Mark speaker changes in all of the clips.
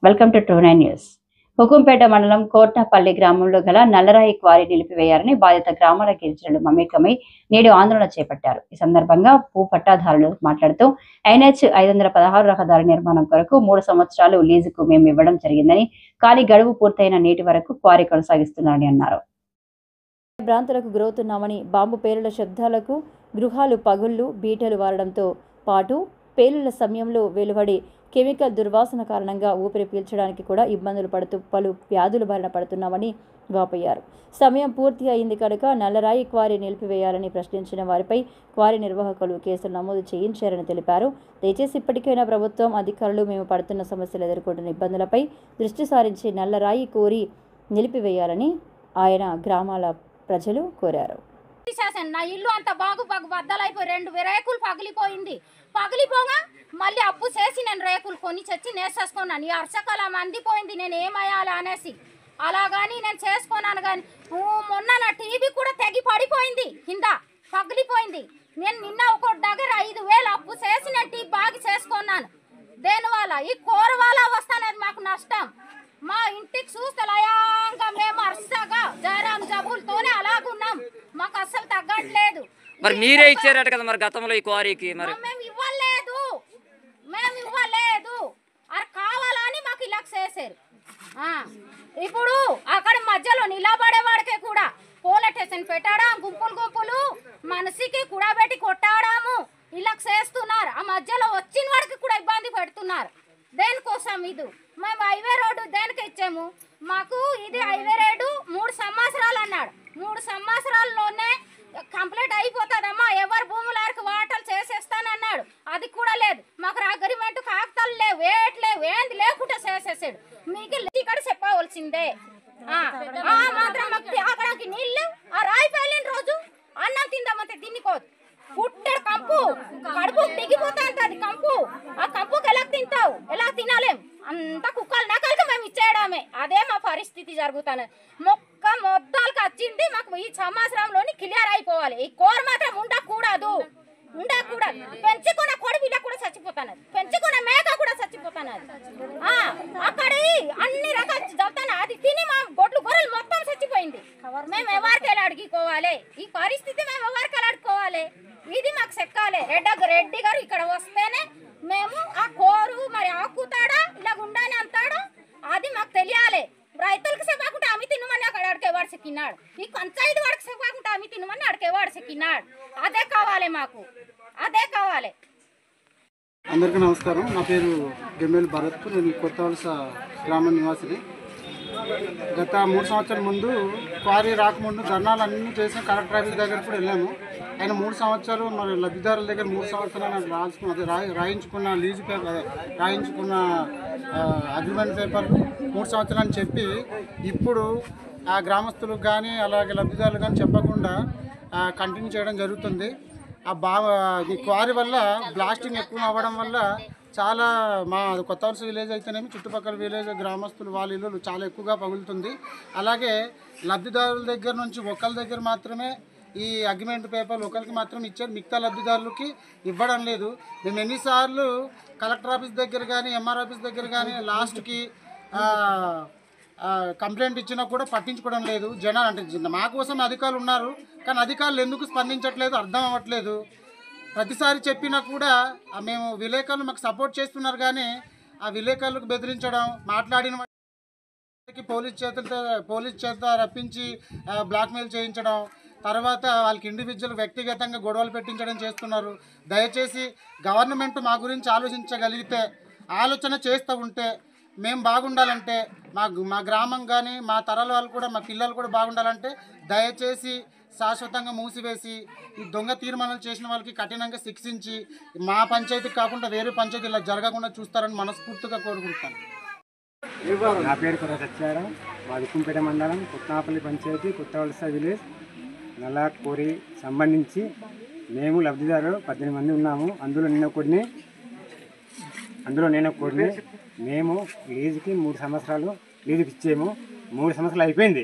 Speaker 1: Welcome to 29 news. Hukumpeta మండలం కోట్నపల్లి గ్రామంలో గల నల్లరాయి క్వారీ నిలిపివేయాలని బాధిత గ్రామాల గిరిజనులు మమేకమై నేడు ఆందోళన చేపట్టారు. ఈ సందర్భంగా భూ పట్టాదారులు మాట్లాడుతూ NH 516 రహదారి నిర్మాణం కొరకు 3 సంవత్సరాలు లీజుకు మేము ఇవ్వడం జరిగిందని, కానీ గడువు పూర్తయిన నేటి వరకు క్వారీ కొనసాగిస్తున్నారని అన్నారు. భ్రాంతులకు గురవుతున్నామని, బాంబు పేలుల శబ్దాలకు గృహాలు పగుళ్లు బీటలు వారడంతో పాటు పేలుల సమయంలో వెలువడి కెమికల్ దుర్వాసన కారణంగా ఊపిరి పీల్చడానికి కూడా ఇబ్బందులు పడుతూ పలు వ్యాధుల బారిన పడుతున్నామని వాపోయారు. సమయం పూర్తి అయింది కనుక నల్లరాయి క్వారీ నిలిపివేయాలని ప్రశ్నించిన వారిపై క్వారీ నిర్వాహకులు కేసులు నమోదు చేయించారని తెలిపారు. దయచేసి ఇప్పటికైనా ప్రభుత్వం అధికారులు మేము పడుతున్న సమస్యలు ఎదుర్కొంటున్న ఇబ్బందులపై దృష్టి సారించి నల్లరాయి కోరి నిలిపివేయాలని ఆయన గ్రామాల ప్రజలు కోరారు.
Speaker 2: నా ఇల్లు అంత బాగు బద్దలైపోయి 2 రేకులు పగిలిపోగా మళ్ళీ అప్పు చేసి నేను రేకులు కొని తెచ్చి నేసేసుకున్నాను. ఈ వర్షాకాలం అందిపోయింది, నేను ఏమయ్యాలి అనేసి అలాగని నేను చేసుకున్నాను. కానీ మొన్న నా టీవీ కూడా తెగి పడిపోయింది, కింద పగిలిపోయింది. నేను నిన్న ఒక దగ్గర 5,000 అప్పు చేసి నేను టీవీ బాగా చేసుకున్నాను. దేనివల్ల ఈ కూరవాళ్ళ వస్తానేది మాకు నష్టం. మా ఇంటికి చూస్తే లయాంగా మేము అర్సగా జరం జబులతోనే అలాగున్నాం, మాకు అస్సలు తగ్గట్లేదు.
Speaker 3: మరి మీరే ఇచ్చారట కదా మరి గతంలో ఈ క్వారీకి? మరి
Speaker 2: మేము ఇవ్వలేదు అది కావాలని మాకు ఇలా చేశారు. ఇప్పుడు అక్కడ మధ్యలో నిలబడే వాడికి కూడా పోలీస్ స్టేషన్ పెట్టడం, గుంపులు మనిషికి కూడబెట్టి కొట్టడము ఇలా చేస్తున్నారు. ఆ మధ్యలో వచ్చిన వాడికి కూడా ఇబ్బంది పెడుతున్నారు. దేనికోసం ఇది మేము హైవే రోడ్డు దేనికి ఇచ్చాము? మాకు ఇది హైవే రోడ్డు 3 సంవత్సరాలు అన్నాడు. 3 సంవత్సరాల్లోనే కంప్లీట్ అయిపోతుందమ్మా, ఎవరు భూములకు వాటలు చేసేస్తానన్నాడు. అది కూడా లేదు. మాకు అగ్రిమెంట్ కాగితాలు లేవు, ఏంది లేకుండా చేసేసాడు. మీకు ఇక్కడ చెప్పవలసిందే. మాత్రం మాకు అక్కడికి నీళ్ళు ఆ రాయి పేలిన రోజు అన్నం తిందామంటే తిన్నికోదు. పుట్టడు కంపు కడుపు దిగిపోతా ఉంటుంది కంపు. ఆ కంపుకి ఎలా తింటావు? ఎలా తినాలేం? అంత కుక్కలు నకలకి మేము ఇచ్చేయడమే. అదే మా పరిస్థితి జరుగుతాను. మొత్తాలకు వచ్చింది మాకు ఈ సంవత్సరంలోని క్లియర్ అయిపోవాలి. ఈ కోర మాత్రం ఉండకూడదు. పెంచుకున్న కొడుబిల్ల కూడా చచ్చిపోతానది, పెంచుకున్న మేక కూడా చచ్చిపోతానది. అక్కడ అన్ని రకాలు చదువుతాను. అది తిని మా గొర్రెలు మొత్తం చచ్చిపోయింది. మేము ఎవరికి అడుగుకోవాలి? ఈ పరిస్థితి మేము ఎవరికి అడుగుకోవాలి? ఇది మాకు చెక్కాలి. రెడ్డి గారు ఇక్కడ వస్తేనే మేము ఆ కోరు మరి ఆకుతాడా ఇలా ఉండాలి అంటాడా అది మాకు తెలియాలి. రైతులకు చెప్పకుండా అమ్మి తినమని అక్కడ అడిగేవాడు చెక్కినాడు. ఈ పంచాయతీ వాడికి చెప్పకుండా అమ్మి తినమని అడిగేవాడు చెక్కినాడు. అదే కావాలి, మాకు అదే కావాలి.
Speaker 4: అందరికీ నమస్కారం. నా పేరు గెమ్మేల్ భరత్. నేను కొత్త వలస గ్రామ నివాసిని. గత 3 సంవత్సరాల ముందు క్వారీ రాకముందు ధర్నాలు అన్నీ చేసాం. కలెక్టర్ ఆఫీస్ దగ్గర కూడా వెళ్ళాము. ఆయన 3 సంవత్సరాలు మరి లబ్ధిదారుల దగ్గర 3 సంవత్సరాలు రాయించుకున్న లీజు పేపర్, రాయించుకున్న అగ్రిమెంట్ పేపర్లు 3 సంవత్సరాలు అని చెప్పి ఇప్పుడు ఆ గ్రామస్తులకు కానీ అలాగే లబ్ధిదారులు కానీ చెప్పకుండా కంటిన్యూ చేయడం జరుగుతుంది. ఈ క్వారీ వల్ల బ్లాస్టింగ్ ఎక్కువ అవ్వడం వల్ల చాలా మా కొత్త వలస విలేజ్ అయితేనేమి చుట్టుపక్కల విలేజ్ గ్రామస్తులు వాళ్ళ ఇల్లు చాలా ఎక్కువగా పగులుతుంది. అలాగే లబ్ధిదారుల దగ్గర నుంచి ఒకళ్ళ దగ్గర మాత్రమే ఈ అగ్రిమెంట్ పేపర్లు ఒకరికి మాత్రం ఇచ్చారు, మిగతా లబ్ధిదారులకి ఇవ్వడం లేదు. మేము ఎన్నిసార్లు కలెక్టర్ ఆఫీస్ దగ్గర కానీ ఎంఆర్ ఆఫీస్ దగ్గర కానీ లాస్ట్కి కంప్లైంట్ ఇచ్చినా కూడా పట్టించుకోవడం లేదు జనాలు. అంటే మా కోసం అధికారులు ఉన్నారు, కానీ అధికారులు ఎందుకు స్పందించట్లేదు అర్థం అవ్వట్లేదు. ప్రతిసారి చెప్పినా కూడా మేము విలేకరులు మాకు సపోర్ట్ చేస్తున్నారు, కానీ ఆ విలేకరులకు బెదిరించడం, మాట్లాడిన వాటికి పోలీస్ చేత రప్పించి బ్లాక్మెయిల్ చేయించడం, తర్వాత వాళ్ళకి ఇండివిజువల్ వ్యక్తిగతంగా గొడవలు పెట్టించడం చేస్తున్నారు. దయచేసి గవర్నమెంట్ మా గురించి ఆలోచించగలిగితే, ఆలోచన చేస్తూ ఉంటే, మేము బాగుండాలంటే మా గ్రామం కానీ మా తరాల వాళ్ళు కూడా మా పిల్లలు కూడా బాగుండాలంటే దయచేసి శాశ్వతంగా మూసివేసి ఈ దొంగ తీర్మానాలు చేసిన వాళ్ళకి కఠినంగా శిక్షించి మా పంచాయతీకి కాకుండా వేరే పంచాయతీ ఇలా జరగకుండా చూస్తారని మనస్ఫూర్తిగా కోరుకుంటాను.
Speaker 5: నా పేరు కొర సత్యారాం. మాది హుకుంపేట మండలం కొట్నాపల్లి పంచాయతీ కొత్త వలస విలేజ్. నల్లా కోరి సంబంధించి మేము లబ్ధిదారులు 18 మంది ఉన్నాము. అందులో నేను కోరిని మేము లీజుకి 3 సంవత్సరాలు లీజుకి ఇచ్చాము. 3 సంవత్సరాలు అయిపోయింది,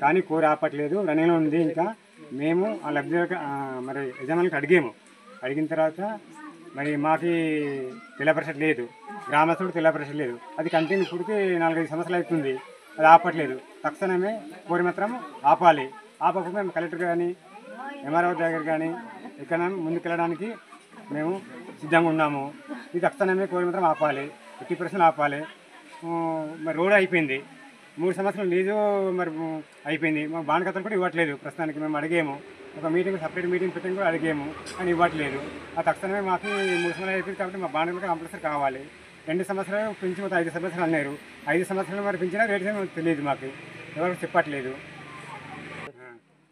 Speaker 5: కానీ కోరి ఆపట్లేదు, రన్నింగ్లో ఉంది. ఇంకా మేము ఆ లబ్ధిదారు మరి యజమానికి అడిగాము. అడిగిన తర్వాత మరి మాకు తెల్ల పరిషత్ లేదు, గ్రామస్తుడు తెల్ల పరిషత్ లేదు. అది కంటిన్యూ పుడితే 4-5 సంవత్సరాలు అవుతుంది, అది ఆపట్లేదు. తక్షణమే కోరి మాత్రం ఆపాలి. ఆపకపోతే మేము కలెక్టర్ కానీ ఎంఆర్ఓ దగ్గర కానీ ఎక్కడైనా ముందుకెళ్ళడానికి మేము సిద్ధంగా ఉన్నాము. ఇది తక్షణమే కోరి మాత్రం ఆపాలి, 50% ఆపాలి. మరి రోడ్ అయిపోయింది, 3 సంవత్సరాలు లీజు మరి అయిపోయింది. మాకు బాణకత్తలు కూడా ఇవ్వట్లేదు. ప్రస్తుతానికి మేము అడిగాము, ఒక మీటింగ్ సపరేట్ మీటింగ్ పెట్టింగ్ కూడా అడిగాము, కానీ ఇవ్వట్లేదు. ఆ తక్షణమే మాకు 3 సంవత్సరాలు అయిపోయింది కాబట్టి మా బాణకత్తలు కంపల్సరీ కావాలి. 2 సంవత్సరాలు పెంచి మొత్తం 5 సంవత్సరాలు అన్నారు. 5 సంవత్సరాలు మరి పెంచినా రేటు తెలియదు, మాకు ఎవరికి చెప్పట్లేదు.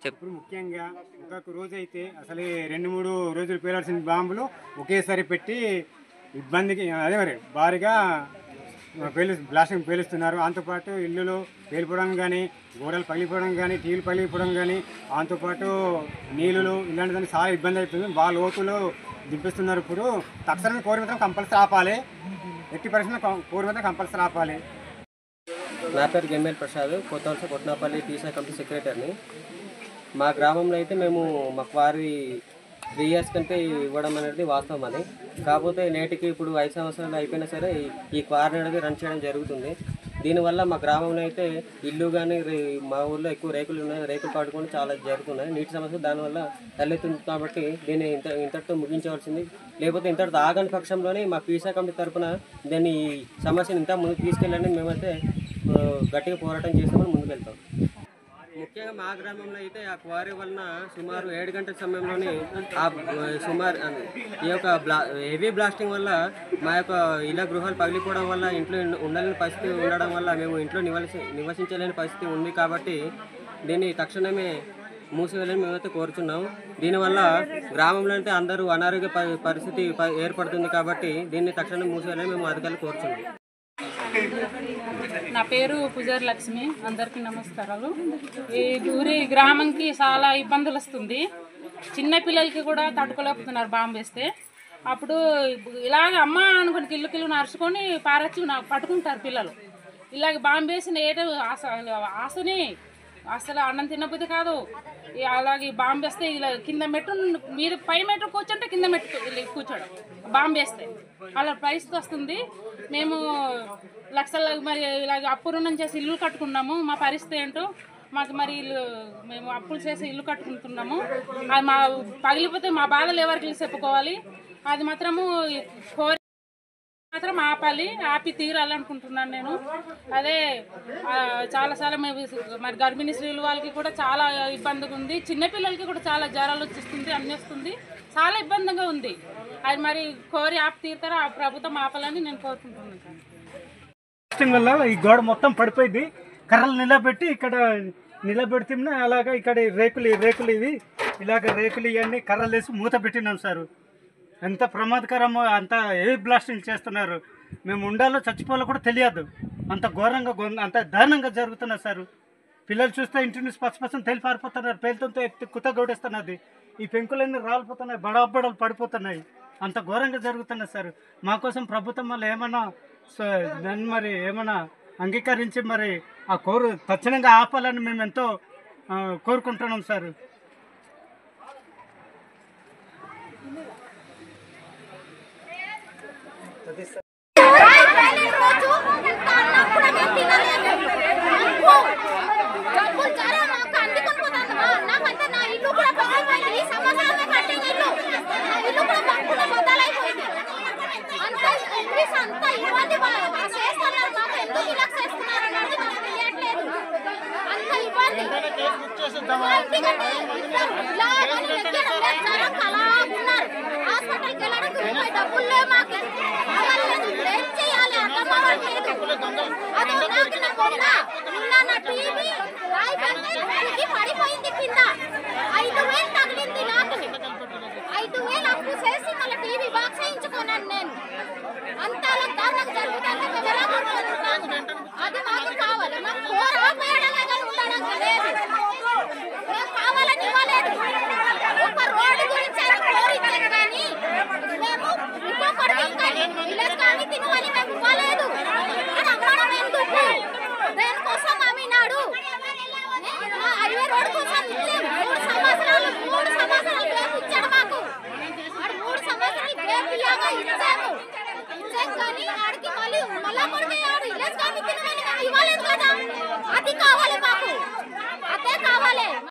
Speaker 5: ఇప్పుడు ముఖ్యంగా ఇంకొక రోజు అయితే అసలు 2-3 రోజులు పేలాల్సిన బాంబులు ఒకేసారి పెట్టి ఇబ్బందికి అదే మరి భారీగా బ్లాస్టింగ్ పేలుస్తున్నారు. దాంతోపాటు ఇల్లులు పేలిపోవడం కానీ, గోడలు పగిలిపోవడం కానీ, టీవీలు పగిలిపోవడం కానీ, దాంతోపాటు నీళ్ళు ఇలాంటి దానికి చాలా ఇబ్బంది అవుతుంది. బాగా లోతులు దింపిస్తున్నారు. ఇప్పుడు తక్షణమే కోరి మాత్రం కంపల్సరీ ఆపాలి, 80% కోరి మాత్రం కంపల్సరీ ఆపాలి.
Speaker 6: నా పేరు గెమ్మెల్ ప్రసాద్, కొత్తవలస కొట్నాపల్లి టీసీ కమిటీ సెక్రటరీని. మా గ్రామంలో అయితే మేము మా క్వారీ 3 years కంటే ఇవ్వడం అనేది వాస్తవం అని. కాకపోతే నేటికి ఇప్పుడు 5 సంవత్సరాలు అయిపోయినా సరే ఈ క్వారీ అనేది రన్ చేయడం జరుగుతుంది. దీనివల్ల మా గ్రామంలో అయితే ఇల్లు కానీ మా ఊళ్ళో ఎక్కువ రేకులు ఉన్నాయి, రేకులు పట్టుకొని చాలా జరుగుతున్నాయి. నీటి సమస్య దానివల్ల తలెత్తుంది. కాబట్టి దీన్ని ఇంతటితో ముగించవలసింది. లేకపోతే ఇంతటితో ఆగని పక్షంలోనే మా పీసా కమిటీ తరఫున దీన్ని ఈ సమస్యను ఇంత ముందుకు తీసుకెళ్ళాలని మేమైతే గట్టిగా పోరాటం చేస్తామని ముందుకెళ్తాం. ముఖ్యంగా మా గ్రామంలో అయితే ఆ క్వారీ వలన సుమారు 7 గంటల సమయంలోనే ఈ యొక్క హెవీ బ్లాస్టింగ్ వల్ల మా యొక్క ఇళ్ళ గృహాలు పగిలిపోవడం వల్ల ఇంట్లో ఉండలేని పరిస్థితి ఉండడం వల్ల మేము ఇంట్లో నివసించలేని పరిస్థితి ఉంది. కాబట్టి దీన్ని తక్షణమే మూసివేయాలని మేమైతే కోరుతున్నాం. దీనివల్ల గ్రామంలో అయితే అందరూ అనారోగ్య పరిస్థితి ఏర్పడుతుంది. కాబట్టి దీన్ని తక్షణమే మూసివేయాలని మేము అధికారులు కోరుతున్నాం.
Speaker 7: నా పేరు పూజారి లక్ష్మి. అందరికీ నమస్కారాలు. ఈ ఊరి గ్రామంకి చాలా ఇబ్బందులు వస్తుంది. చిన్న పిల్లలకి కూడా తట్టుకోలేకపోతున్నారు బాంబు వేస్తే. అప్పుడు ఇలాగ అమ్మ అనుకుని కిల్లు నరుచుకొని పారచ్చి పట్టుకుంటారు పిల్లలు. ఇలాగ బాంబు వేసిన ఆశని అసలు అన్నం తినబుద్ధి కాదు. అలాగే బాంబు వేస్తే ఇలా కింద మెట్టు మీరు పై మెట్టు కూర్చుంటే కింద మెట్టు కూర్చోడం బాంబు వేస్తే అలా పరిస్థితి వస్తుంది. మేము లక్షల మరి ఇలాగ అప్పు రుణం చేసి ఇల్లు కట్టుకున్నాము. మా పరిస్థితి ఏంటో మాకు మరి మేము అప్పులు చేసి ఇల్లు కట్టుకుంటున్నాము. అది మా పగిలిపోతే మా బాధలు ఎవరికి చెప్పుకోవాలి. అది మాత్రము మాత్రం ఆపాలి, ఆపి తీరాలనుకుంటున్నాను నేను. అదే చాలాసార్లు మేము మరి గర్భిణీ స్త్రీలు వాళ్ళకి కూడా చాలా ఇబ్బందిగా ఉంది. చిన్నపిల్లలకి కూడా చాలా జ్వరాలు వచ్చేస్తుంది, అన్నీ వస్తుంది, చాలా ఇబ్బందిగా ఉంది. అది మరి కోరి ఆపి తీరుతారా ఆ ప్రభుత్వం ఆపాలని నేను కోరుకుంటున్నాను.
Speaker 8: వల్ల ఈ గోడ మొత్తం పడిపోయింది. కర్రలు నిలబెట్టి ఇక్కడ నిలబెడితే అలాగా ఇక్కడ రేకులు ఇవి ఇలాగ రేకులు ఇవన్నీ కర్రలు వేసి మూత పెట్టినాం సార్. ఎంత ప్రమాదకరమో, అంత ఏ బ్లాస్టింగ్ చేస్తున్నారు. మేము ఉండాలో చచ్చిపోవాలో కూడా తెలియదు. అంత ఘోరంగా అంత దారుణంగా జరుగుతున్నారు సార్. పిల్లలు చూస్తే ఇంటి నుంచి పచ్చపచ్చని తెలిసి పారిపోతున్నారు. పేలుతో ఎత్తి కుత్తగొడేస్తున్నది. ఈ పెంకులన్నీ రాలిపోతున్నాయి, బడబడలు పడిపోతున్నాయి. అంత ఘోరంగా జరుగుతున్నది సార్. మా కోసం ప్రభుత్వం వల్ల ఏమన్నా దాన్ని మరి ఏమన్నా అంగీకరించి మరి ఆ తక్షణంగా ఆపాలని మేము ఎంతో కోరుకుంటున్నాం సార్.
Speaker 2: పడిపోయింది కింద